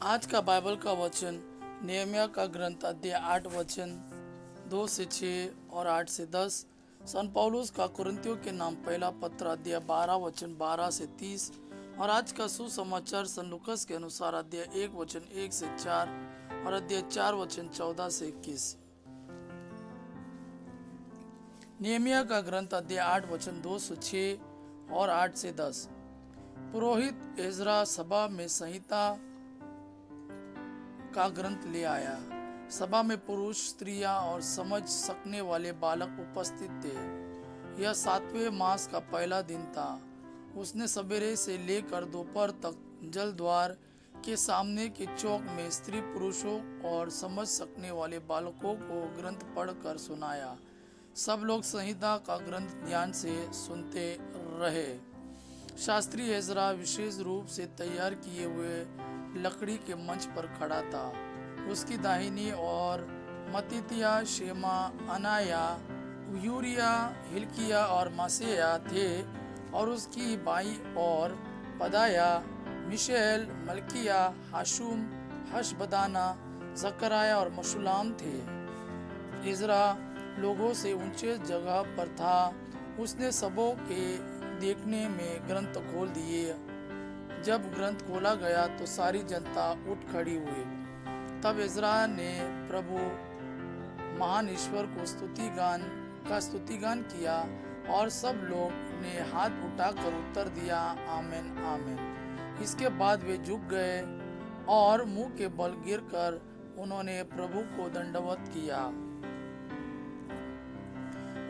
आज का बाइबल का वचन नेहमिया का ग्रंथ अध्याय 8 वचन 2 से 6 और 8 से 10। सन पौलुस का कुरिन्थियों के नाम पहला पत्र अध्याय 12 वचन 12 से 30। और आज का सुसमाचार सन लूकस के अनुसार अध्याय 1 वचन 1 से 4 और अध्याय 4 वचन 14 से 21। नेहमिया का ग्रंथ अध्याय 8 वचन 2 से 6 और 8 से 10। पुरोहित एजरा सभा में संहिता का ग्रंथ ले आया। सभा में पुरुष, स्त्रियां और समझ सकने वाले बालक उपस्थित थे। यह 7वें मास का पहला दिन था। उसने सवेरे से लेकर दोपहर तक जल द्वार के सामने के चौक में स्त्री पुरुषों और समझ सकने वाले बालकों को ग्रंथ पढ़कर सुनाया। सब लोग संहिता का ग्रंथ ध्यान से सुनते रहे। शास्त्री एजरा विशेष रूप से तैयार किए हुए लकड़ी के मंच पर खड़ा था। उसकी दाहिनी ओर मत्तित्याह, शेमा, अनाया, यूरिया, हिल्किया और मासेया थे और उसकी बाईं ओर पदाया, मिशेल, मल्किया, हाशुम, हशबदाना, जकराया और मशुलाम थे। इजरा लोगों से ऊंचे जगह पर था। उसने सबों के देखने में ग्रंथ खोल दिए। जब ग्रंथ खोला गया तो सारी जनता उठ खड़ी हुई। तब इजरा ने प्रभु महान ईश्वर को स्तुतिगान किया और सब लोग ने हाथ उठाकर उत्तर दिया, आमीन आमीन। इसके बाद वे झुक गए और मुंह के बल गिरकर उन्होंने प्रभु को दंडवत किया।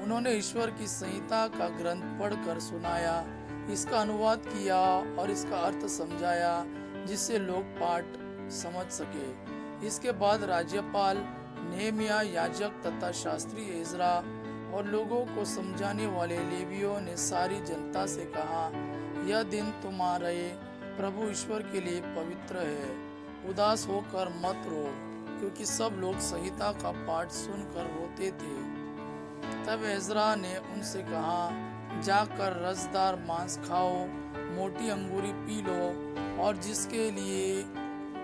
उन्होंने ईश्वर की संहिता का ग्रंथ पढ़कर सुनाया, इसका अनुवाद किया और इसका अर्थ समझाया, जिससे लोग पाठ समझ सके। इसके बाद राज्यपाल नेहमिया, याजक तथा शास्त्री एजरा और लोगों को समझाने वाले लेवियों ने सारी जनता से कहा, यह दिन तुम्हारे प्रभु ईश्वर के लिए पवित्र है। उदास होकर मत रो, क्योंकि सब लोग संहिता का पाठ सुनकर रोते थे। तब एजरा ने उनसे कहा, जाकर रसदार मांस खाओ, मोटी अंगूरी पी लो और जिसके लिए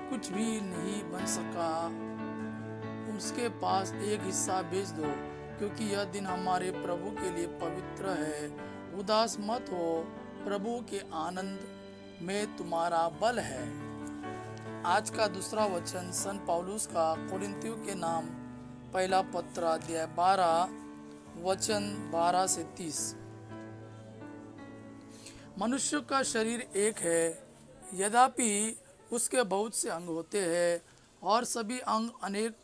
कुछ भी नहीं बन सका उसके पास एक हिस्सा भेज दो, क्योंकि यह दिन हमारे प्रभु के लिए पवित्र है। उदास मत हो, प्रभु के आनंद में तुम्हारा बल है। आज का दूसरा वचन सन पौलुस का कुरिन्थियों के नाम पहला पत्र अध्याय 12 वचन 12 से 30। मनुष्य का शरीर एक है, यद्यपि उसके बहुत से अंग होते हैं और सभी अंग अनेक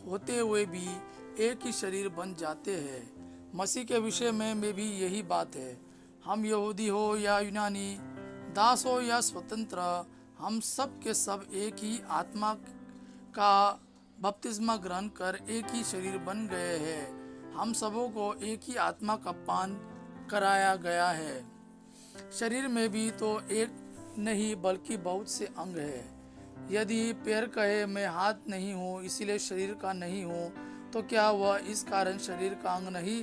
होते हुए भी एक ही शरीर बन जाते हैं। मसीह के विषय में भी यही बात है। हम यहूदी हो या यूनानी, दास हो या स्वतंत्र, हम सब के सब एक ही आत्मा का बपतिस्मा ग्रहण कर एक ही शरीर बन गए हैं। हम सबों को एक ही आत्मा का पान कराया गया है। शरीर में भी तो एक नहीं बल्कि बहुत से अंग हैं। यदि पैर कहे मैं हाथ नहीं हूँ इसलिए शरीर का नहीं हूँ, तो क्या वह इस कारण शरीर का अंग नहीं?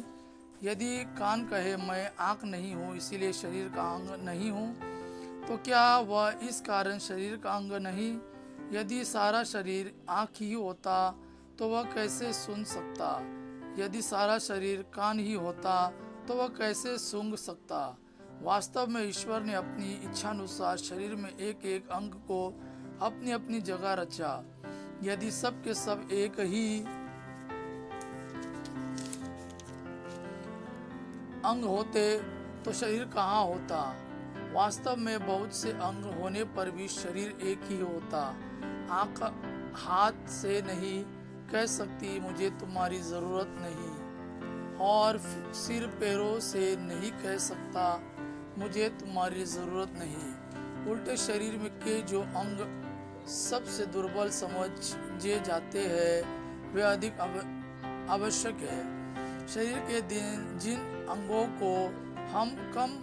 यदि कान कहे मैं आँख नहीं हूँ इसलिए शरीर का अंग नहीं हूँ, तो क्या वह इस कारण शरीर का अंग नहीं? यदि सारा शरीर आँख ही होता तो वह कैसे सुन सकता? यदि सारा शरीर कान ही होता तो वह कैसे सूंघ सकता? वास्तव में ईश्वर ने अपनी इच्छानुसार शरीर में एक एक अंग को अपनी अपनी जगह रचा। यदि सब के सब एक ही अंग होते तो शरीर कहाँ होता? वास्तव में बहुत से अंग होने पर भी शरीर एक ही होता। आँख हाथ से नहीं कह सकती मुझे तुम्हारी जरूरत नहीं, और सिर पैरों से नहीं कह सकता मुझे तुम्हारी जरूरत नहीं। उल्टे शरीर में के जो अंग सबसे दुर्बल समझे जाते हैं वे अधिक आवश्यक है। शरीर के जिन अंगों को हम कम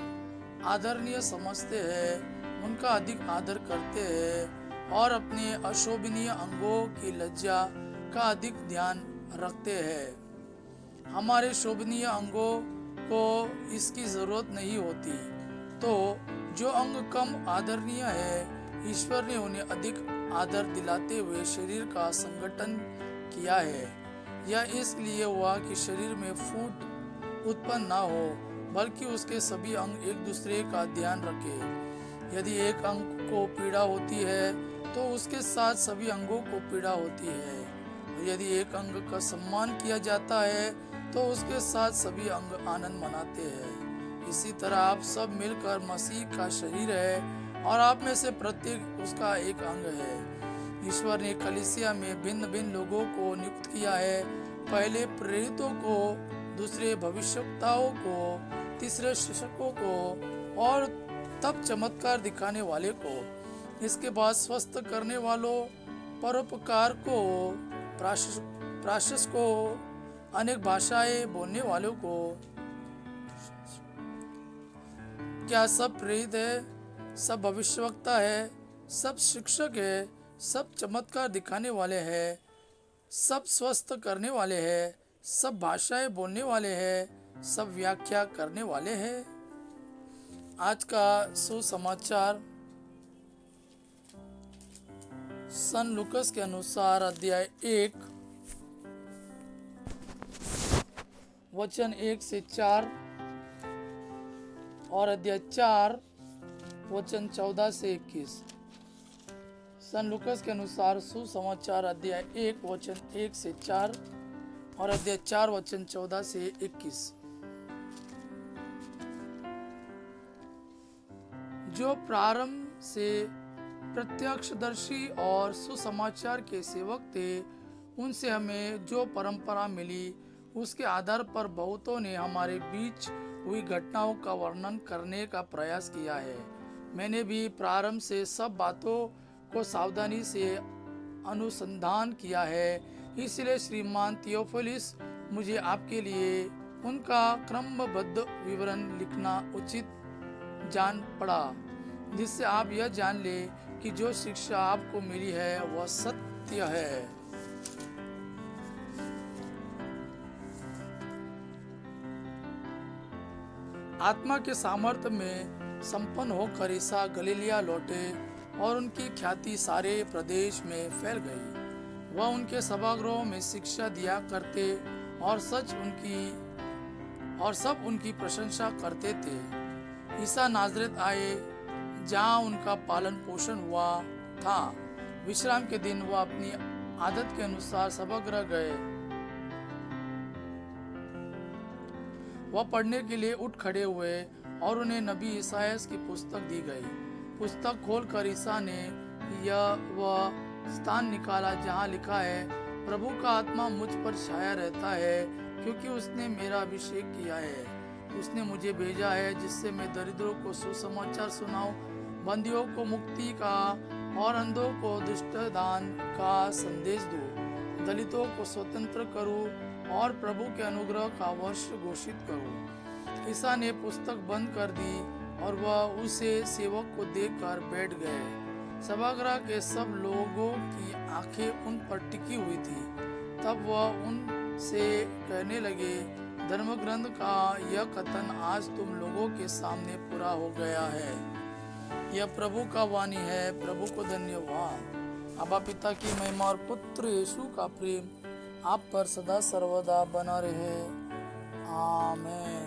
आदरणीय समझते हैं उनका अधिक आदर करते हैं और अपने अशोभनीय अंगों की लज्जा का अधिक ध्यान रखते हैं। हमारे शोभनीय अंगों को इसकी जरूरत नहीं होती। तो जो अंग कम आदरणीय है ईश्वर ने उन्हें अधिक आदर दिलाते हुए शरीर का संगठन किया है। यह इसलिए हुआ कि शरीर में फूट उत्पन्न न हो, बल्कि उसके सभी अंग एक दूसरे का ध्यान रखें। यदि एक अंग को पीड़ा होती है तो उसके साथ सभी अंगों को पीड़ा होती है। और यदि एक अंग का सम्मान किया जाता है तो उसके साथ सभी अंग आनंद मनाते हैं। इसी तरह आप सब मिलकर मसीह का शरीर है और आप में से प्रत्येक उसका एक अंग है। ईश्वर ने कलीसिया में भिन्न भिन्न लोगों को नियुक्त किया है, पहले प्रेरितों को, दूसरे भविष्यवक्ताओं को, तीसरे शिक्षकों को और तब चमत्कार दिखाने वाले को, इसके बाद स्वस्थ करने वालों, परोपकार को, प्राशस को, अनेक भाषाएं बोलने वालों को। क्या सब प्रेरित है? सब भविष्यवक्ता है? सब शिक्षक है? सब चमत्कार दिखाने वाले हैं? सब स्वस्थ करने वाले हैं? सब भाषाएं बोलने वाले हैं? सब व्याख्या करने वाले हैं? आज का सुसमाचार सन लूकस के अनुसार अध्याय 1 वचन 1 से 4 और अध्याय 4 वचन 14 से 21। सन लूकस के अनुसार सुसमाचार अध्याय 1 वचन 1 से 4 और अध्याय 4 वचन 14 से 21। जो प्रारंभ से प्रत्यक्षदर्शी और सुसमाचार के सेवक थे, उनसे हमें जो परंपरा मिली उसके आधार पर बहुतों ने हमारे बीच हुई घटनाओं का वर्णन करने का प्रयास किया है। मैंने भी प्रारंभ से सब बातों को सावधानी से अनुसंधान किया है, इसलिए श्रीमान थियोफिलस, मुझे आपके लिए उनका क्रमबद्ध विवरण लिखना उचित जान पड़ा, जिससे आप यह जान ले कि जो शिक्षा आपको मिली है वह सत्य है। आत्मा के सामर्थ्य में संपन्न होकर ईसा गलीलिया लौटे और उनकी ख्याति सारे प्रदेश में फैल गई। वह उनके सभागृहों में शिक्षा दिया करते और सब उनकी प्रशंसा करते थे। ईसा नाजरेत आए, जहां उनका पालन पोषण हुआ था। विश्राम के दिन वह अपनी आदत के अनुसार सभागृह गए। वह पढ़ने के लिए उठ खड़े हुए और उन्हें नबी ईसायास की पुस्तक दी गई। पुस्तक खोलकर ईसा ने वह स्थान निकाला जहां लिखा है, प्रभु का आत्मा मुझ पर छाया रहता है, क्योंकि उसने मेरा अभिषेक किया है। उसने मुझे भेजा है जिससे मैं दरिद्रों को सुसमाचार सुनाऊं, बंदियों को मुक्ति का और अंधों को दृष्टिदान का संदेश दूं, दलितों को स्वतंत्र करूं और प्रभु के अनुग्रह का वर्ष घोषित करूं। ईसा ने पुस्तक बंद कर दी और वह उसे सेवक को देकर बैठ गए। सभागृह के सब लोगों की आंखें उन पर टिकी हुई थी। तब वह उनसे कहने लगे, धर्म ग्रंथ का यह कथन आज तुम लोगों के सामने पूरा हो गया है। यह प्रभु का वाणी है। प्रभु को धन्यवाद। अबा पिता की महिमा और पुत्र यीशु का प्रेम आप पर सदा सर्वदा बना रहे। आमीन।